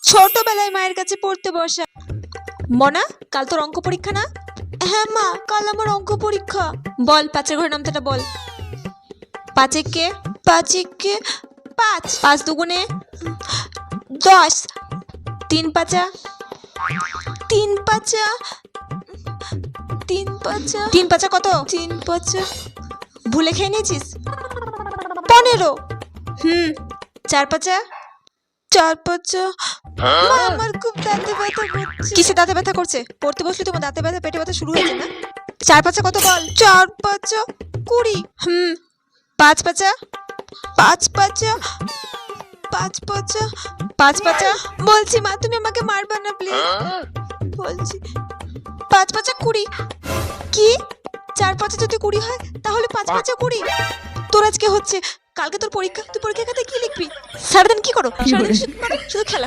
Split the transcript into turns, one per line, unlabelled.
ছোটবেলায় মায়ের কাছে পড়তে বসা। মনা, কাল তোর অঙ্ক পরীক্ষা না? হ্যাঁ মা, কাল আমার অঙ্ক পরীক্ষা। বল পাঁচের ঘরের নামটা বল। পাঁচে কে? পাঁচে কে? পাঁচ। পাঁচ দুগুণে 10। তিন পাঁচা? তিন পাঁচা? তিন পাঁচা? তিন পাঁচা কত? তিন পাঁচা ভুলে খেয়ে নিয়েছিস? 15। চার পাঁচা? চার পাঁচা? মা, আমার খুব দাঁতে ব্যথা করছে। কিসে দাঁতে ব্যথা করছে? পড়তে বসলে তোমার দাঁতে ব্যথা পেটে ব্যথা শুরু হয়েছে না? চার পাঁচা কত বল? চার পাঁচা 20। পাঁচ পাঁচা? পাঁচ পাঁচা? পাঁচ পাঁচা? পাঁচ পাঁচা? বলছি মা, তুমি আমাকে মারবা না প্লিজ। বলছি পাঁচ পাঁচা 20। কি? চার পাঁচা যদি 20 হয় তাহলে পাঁচ পাঁচা 20। তোর আজকে হচ্ছে, কালকে তোর পরীক্ষা, তুই পরীক্ষা খাতায় কি লিখবি? সারাদিন কি করো? সারাদিন শুধু খেলা।